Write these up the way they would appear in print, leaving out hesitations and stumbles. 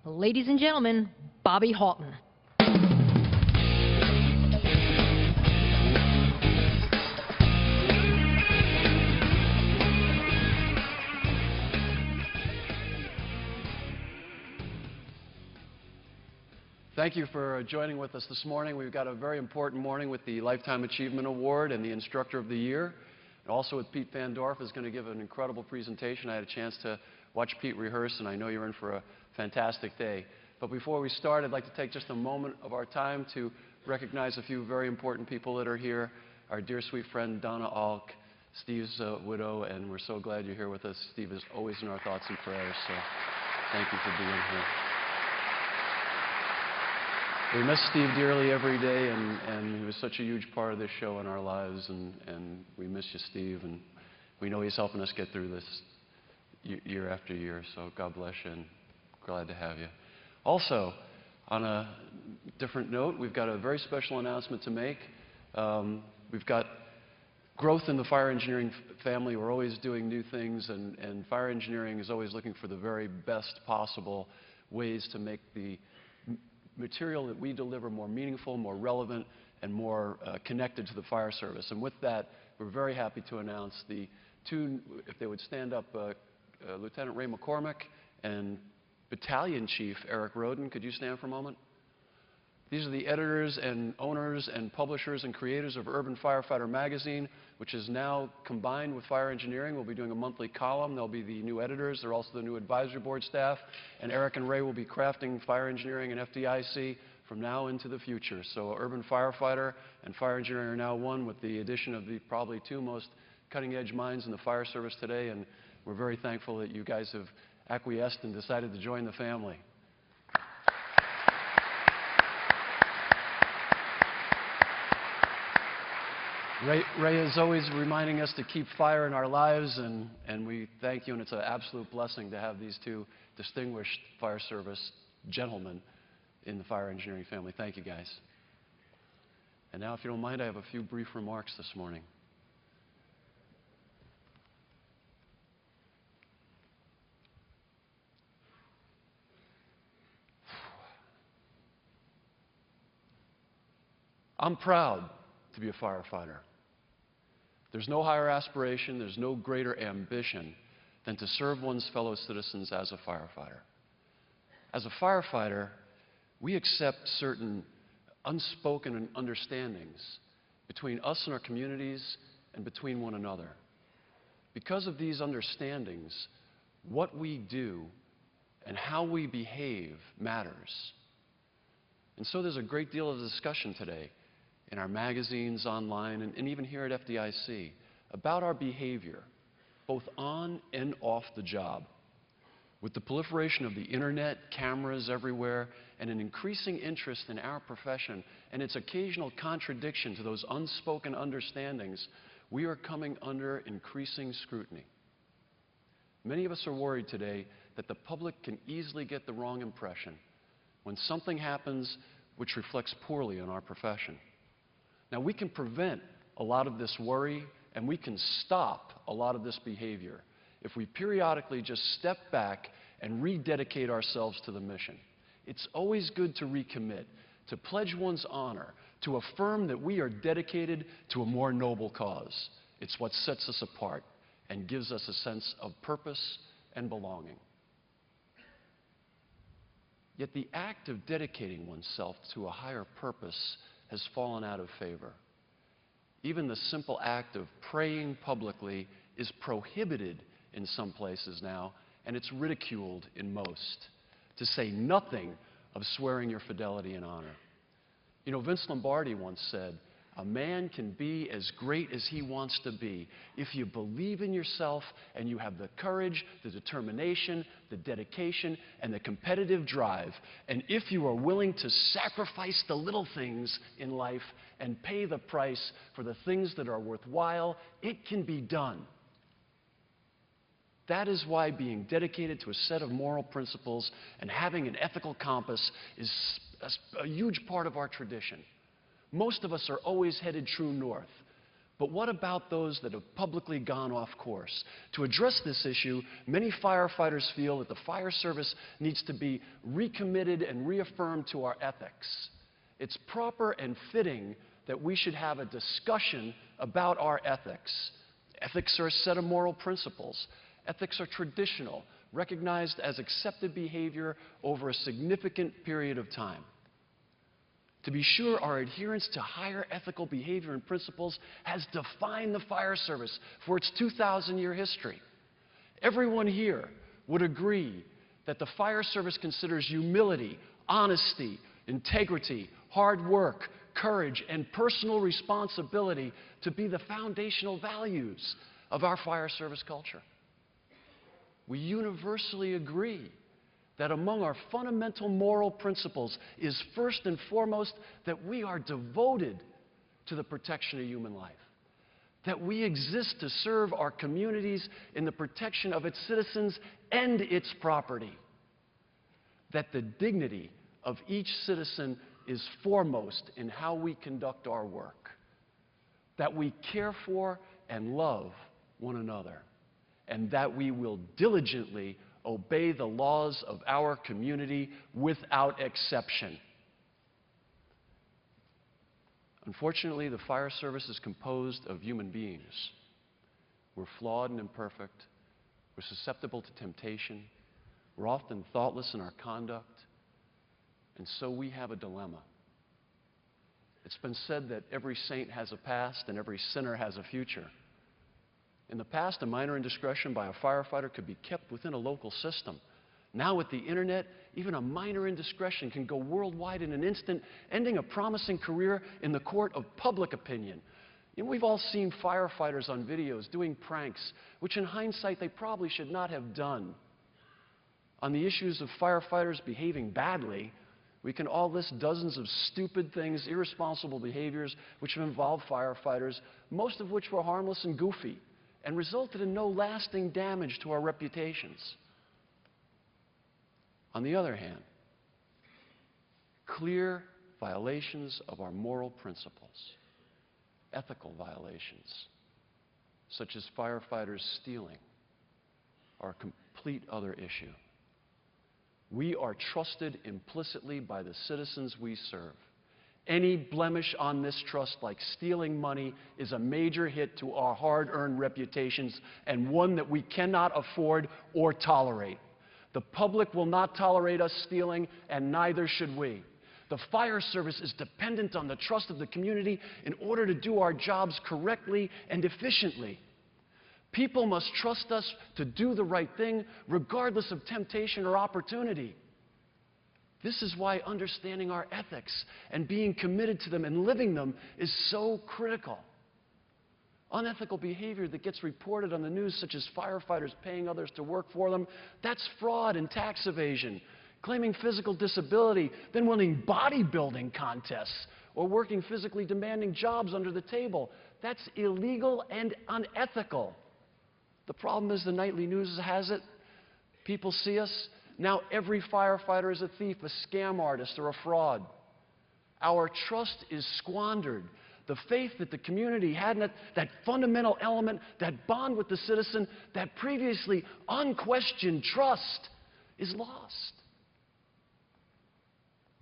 Ladies and gentlemen, Bobby Halton. Thank you for joining with us this morning. We've got a very important morning with the Lifetime Achievement Award and the Instructor of the Year. And also with Pete Van Dorf is going to give an incredible presentation. I had a chance to watch Pete rehearse, and I know you're in for a fantastic day. But before we start, I'd like to take just a moment of our time to recognize a few very important people that are here. Our dear sweet friend Donna Alk, Steve's widow, and we're so glad you're here with us. Steve is always in our thoughts and prayers, so thank you for being here. We miss Steve dearly every day, and he was such a huge part of this show in our lives, and we miss you, Steve, and we know he's helping us get through this year after year, so God bless you, and glad to have you. Also, on a different note, we've got a very special announcement to make. We've got growth in the fire engineering family. We're always doing new things, and fire engineering is always looking for the very best possible ways to make the material that we deliver more meaningful, more relevant, and more connected to the fire service. And with that, we're very happy to announce the two, if they would stand up, Lieutenant Ray McCormick and Battalion Chief Eric Roden. Could you stand for a moment? These are the editors and owners and publishers and creators of Urban Firefighter magazine, which is now combined with fire engineering. We'll be doing a monthly column. They'll be the new editors. They're also the new advisory board staff. And Eric and Ray will be crafting fire engineering and FDIC from now into the future. So Urban Firefighter and fire engineering are now one, with the addition of the probably two most cutting-edge minds in the fire service today. And we're very thankful that you guys have acquiesced and decided to join the family. Ray is always reminding us to keep fire in our lives, and we thank you, and it's an absolute blessing to have these two distinguished fire service gentlemen in the fire engineering family. Thank you, guys. And now, if you don't mind, I have a few brief remarks this morning. I'm proud to be a firefighter. There's no higher aspiration, there's no greater ambition than to serve one's fellow citizens as a firefighter. As a firefighter, we accept certain unspoken understandings between us and our communities and between one another. Because of these understandings, what we do and how we behave matters. And so there's a great deal of discussion today in our magazines, online, and even here at FDIC, about our behavior, both on and off the job. With the proliferation of the internet, cameras everywhere, and an increasing interest in our profession and its occasional contradiction to those unspoken understandings, we are coming under increasing scrutiny. Many of us are worried today that the public can easily get the wrong impression when something happens which reflects poorly on our profession. Now, we can prevent a lot of this worry, and we can stop a lot of this behavior if we periodically just step back and rededicate ourselves to the mission. It's always good to recommit, to pledge one's honor, to affirm that we are dedicated to a more noble cause. It's what sets us apart and gives us a sense of purpose and belonging. Yet the act of dedicating oneself to a higher purpose has fallen out of favor. Even the simple act of praying publicly is prohibited in some places now, and it's ridiculed in most, to say nothing of swearing your fidelity and honor. You know, Vince Lombardi once said, "A man can be as great as he wants to be if you believe in yourself and you have the courage, the determination, the dedication, and the competitive drive. And if you are willing to sacrifice the little things in life and pay the price for the things that are worthwhile, it can be done." That is why being dedicated to a set of moral principles and having an ethical compass is a huge part of our tradition. Most of us are always headed true north, But what about those that have publicly gone off course? To address this issue, many firefighters feel that the fire service needs to be recommitted and reaffirmed to our ethics. It's proper and fitting that we should have a discussion about our ethics. Ethics are a set of moral principles. Ethics are traditional, recognized as accepted behavior over a significant period of time. To be sure, our adherence to higher ethical behavior and principles has defined the fire service for its 2,000-year history. Everyone here would agree that the fire service considers humility, honesty, integrity, hard work, courage, and personal responsibility to be the foundational values of our fire service culture. We universally agree that among our fundamental moral principles is first and foremost that we are devoted to the protection of human life, that we exist to serve our communities in the protection of its citizens and its property, that the dignity of each citizen is foremost in how we conduct our work, that we care for and love one another, and that we will diligently obey the laws of our community without exception. Unfortunately, the fire service is composed of human beings. We're flawed and imperfect. We're susceptible to temptation. We're often thoughtless in our conduct. And so we have a dilemma. It's been said that every saint has a past and every sinner has a future. In the past, a minor indiscretion by a firefighter could be kept within a local system. Now with the internet, even a minor indiscretion can go worldwide in an instant, ending a promising career in the court of public opinion. You know, we've all seen firefighters on videos doing pranks, which in hindsight they probably should not have done. On the issues of firefighters behaving badly, we can all list dozens of stupid things, irresponsible behaviors which have involved firefighters, most of which were harmless and goofy, and resulted in no lasting damage to our reputations. On the other hand, clear violations of our moral principles, ethical violations, such as firefighters stealing, are a complete other issue. We are trusted implicitly by the citizens we serve. Any blemish on this trust, like stealing money, is a major hit to our hard-earned reputations and one that we cannot afford or tolerate. The public will not tolerate us stealing, and neither should we. The fire service is dependent on the trust of the community in order to do our jobs correctly and efficiently. People must trust us to do the right thing, regardless of temptation or opportunity. This is why understanding our ethics and being committed to them and living them is so critical. Unethical behavior that gets reported on the news, such as firefighters paying others to work for them, that's fraud and tax evasion. Claiming physical disability, then winning bodybuilding contests, or working physically demanding jobs under the table, that's illegal and unethical. The problem is the nightly news has it. People see us. Now every firefighter is a thief, a scam artist, or a fraud. Our trust is squandered. The faith that the community had in it, that fundamental element, that bond with the citizen, that previously unquestioned trust, is lost.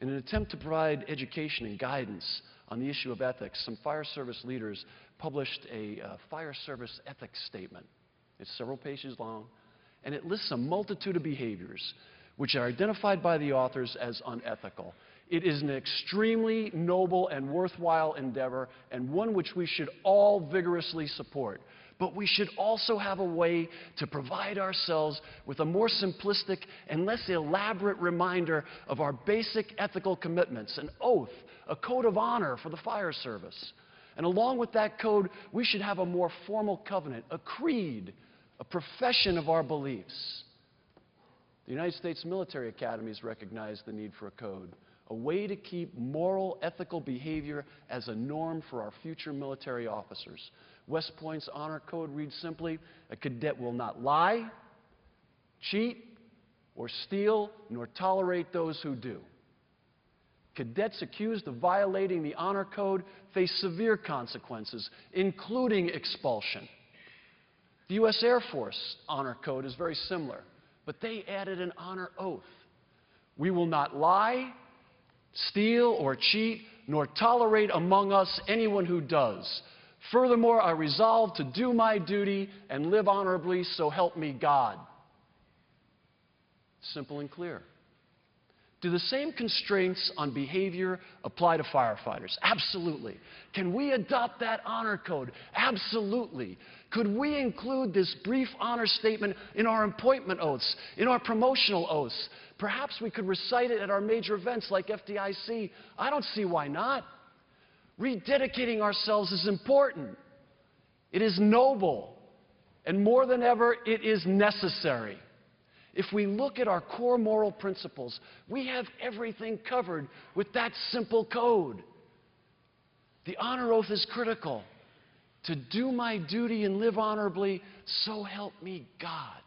In an attempt to provide education and guidance on the issue of ethics, some fire service leaders published a fire service ethics statement. It's several pages long, and it lists a multitude of behaviors which are identified by the authors as unethical. It is an extremely noble and worthwhile endeavor, and one which we should all vigorously support. But we should also have a way to provide ourselves with a more simplistic and less elaborate reminder of our basic ethical commitments, an oath, a code of honor for the fire service. And along with that code, we should have a more formal covenant, a creed, a profession of our beliefs. The United States military academies recognize the need for a code, a way to keep moral, ethical behavior as a norm for our future military officers. West Point's honor code reads simply, a cadet will not lie, cheat, or steal, nor tolerate those who do. Cadets accused of violating the honor code face severe consequences, including expulsion. The U.S. Air Force honor code is very similar, but they added an honor oath. We will not lie, steal, or cheat, nor tolerate among us anyone who does. Furthermore, I resolve to do my duty and live honorably, so help me God. Simple and clear. Do the same constraints on behavior apply to firefighters? Absolutely. Can we adopt that honor code? Absolutely. Could we include this brief honor statement in our appointment oaths, in our promotional oaths? Perhaps we could recite it at our major events like FDIC. I don't see why not. Rededicating ourselves is important. It is noble. And more than ever, it is necessary. If we look at our core moral principles, we have everything covered with that simple code. The honor oath is critical. To do my duty and live honorably, so help me God.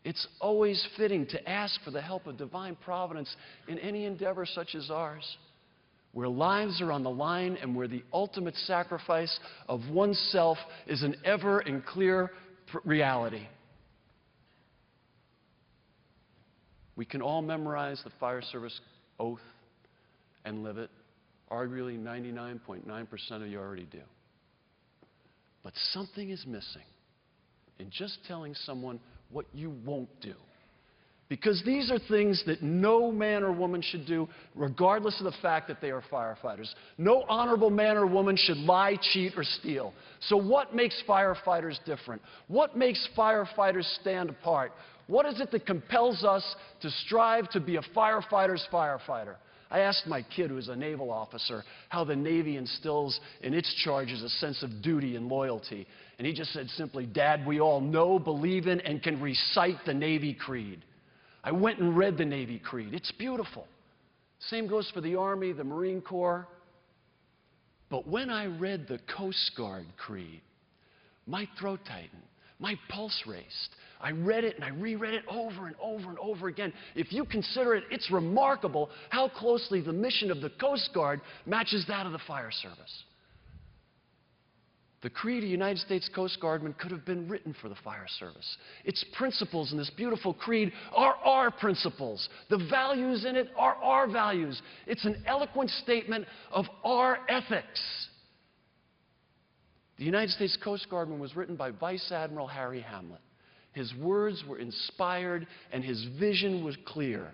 It's always fitting to ask for the help of divine providence in any endeavor such as ours, where lives are on the line and where the ultimate sacrifice of oneself is an ever and clear reality. We can all memorize the fire service oath and live it. Arguably 99.9% of you already do. But something is missing in just telling someone what you won't do. Because these are things that no man or woman should do, regardless of the fact that they are firefighters. No honorable man or woman should lie, cheat, or steal. So what makes firefighters different? What makes firefighters stand apart? What is it that compels us to strive to be a firefighter's firefighter? I asked my kid, who is a naval officer, how the Navy instills in its charges a sense of duty and loyalty. And he just said simply, Dad, we all know, believe in, and can recite the Navy Creed. I went and read the Navy Creed. It's beautiful. Same goes for the Army, the Marine Corps. But when I read the Coast Guard Creed, my throat tightened, my pulse raced. I read it and I reread it over and over and over again. If you consider it, it's remarkable how closely the mission of the Coast Guard matches that of the fire service. The Creed of United States Coast Guardmen could have been written for the fire service. Its principles in this beautiful creed are our principles. The values in it are our values. It's an eloquent statement of our ethics. The United States Coast Guardman was written by Vice Admiral Harry Hamlet. His words were inspired and his vision was clear.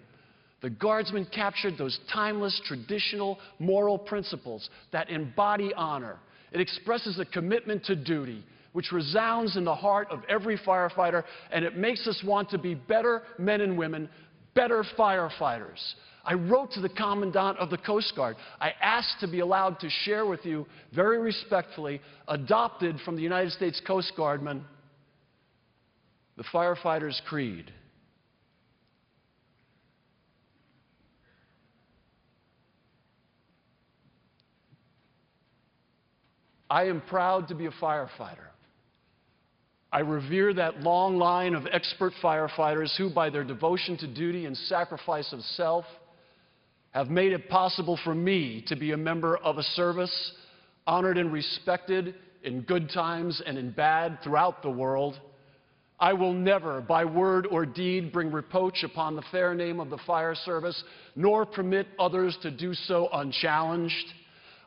The Guardsmen captured those timeless, traditional, moral principles that embody honor. It expresses a commitment to duty, which resounds in the heart of every firefighter, and it makes us want to be better men and women, better firefighters. I wrote to the Commandant of the Coast Guard. I asked to be allowed to share with you, very respectfully, adopted from the United States Coast Guardmen, the Firefighter's Creed. I am proud to be a firefighter. I revere that long line of expert firefighters who, by their devotion to duty and sacrifice of self, have made it possible for me to be a member of a service honored and respected in good times and in bad throughout the world. I will never, by word or deed, bring reproach upon the fair name of the fire service, nor permit others to do so unchallenged.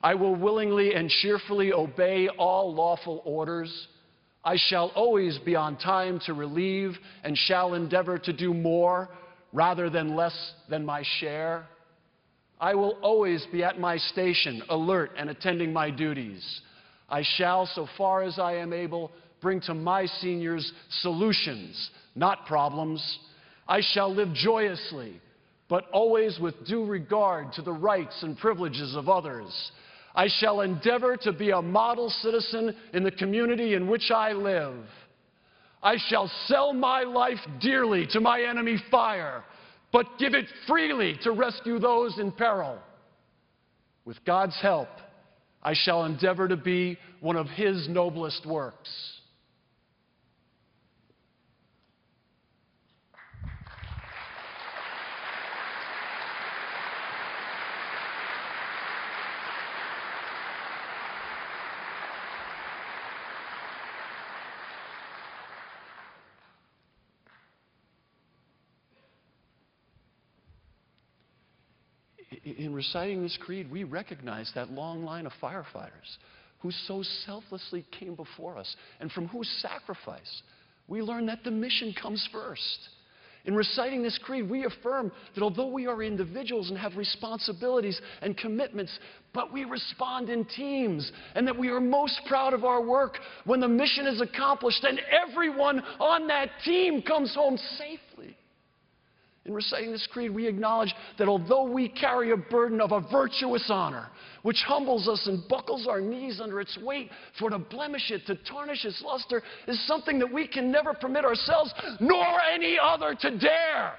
I will willingly and cheerfully obey all lawful orders. I shall always be on time to relieve and shall endeavor to do more rather than less than my share. I will always be at my station, alert and attending my duties. I shall, so far as I am able, bring to my seniors solutions, not problems. I shall live joyously, but always with due regard to the rights and privileges of others. I shall endeavor to be a model citizen in the community in which I live. I shall sell my life dearly to my enemy fire, but give it freely to rescue those in peril. With God's help, I shall endeavor to be one of His noblest works. In reciting this creed, we recognize that long line of firefighters who so selflessly came before us, and from whose sacrifice we learn that the mission comes first. In reciting this creed, we affirm that although we are individuals and have responsibilities and commitments, but we respond in teams, and that we are most proud of our work when the mission is accomplished and everyone on that team comes home safely. In reciting this creed, we acknowledge that although we carry a burden of a virtuous honor, which humbles us and buckles our knees under its weight, for to blemish it, to tarnish its luster, is something that we can never permit ourselves, nor any other to dare.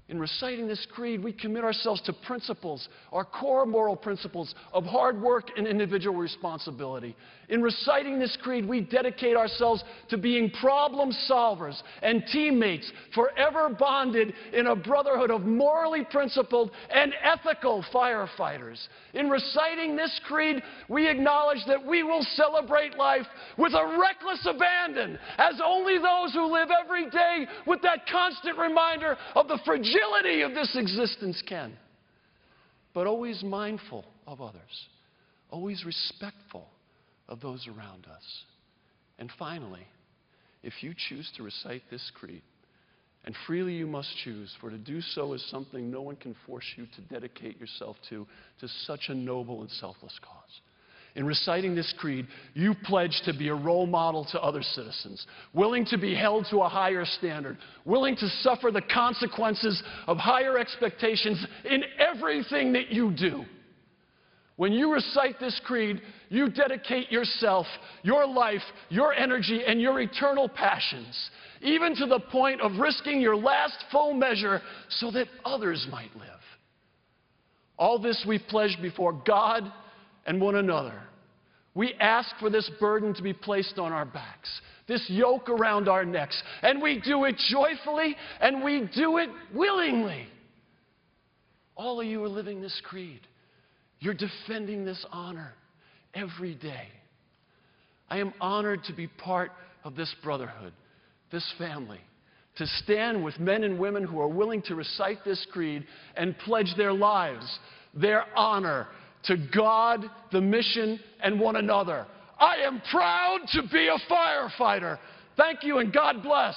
In reciting this creed, we commit ourselves to principles, our core moral principles of hard work and individual responsibility. In reciting this creed, we dedicate ourselves to being problem solvers and teammates, forever bonded in a brotherhood of morally principled and ethical firefighters. In reciting this creed, we acknowledge that we will celebrate life with a reckless abandon, as only those who live every day with that constant reminder of the fragility of this existence can. But always mindful of others, always respectful of those around us. And finally, if you choose to recite this creed, and freely you must choose, for to do so is something no one can force you to dedicate yourself to such a noble and selfless cause. In reciting this creed, you pledge to be a role model to other citizens, willing to be held to a higher standard, willing to suffer the consequences of higher expectations in everything that you do. When you recite this creed, you dedicate yourself, your life, your energy, and your eternal passions, even to the point of risking your last full measure so that others might live. All this we pledge before God and one another. We ask for this burden to be placed on our backs, this yoke around our necks, and we do it joyfully and we do it willingly. All of you are living this creed. You're defending this honor every day. I am honored to be part of this brotherhood, this family, to stand with men and women who are willing to recite this creed and pledge their lives, their honor, to God, the mission, and one another. I am proud to be a firefighter. Thank you and God bless.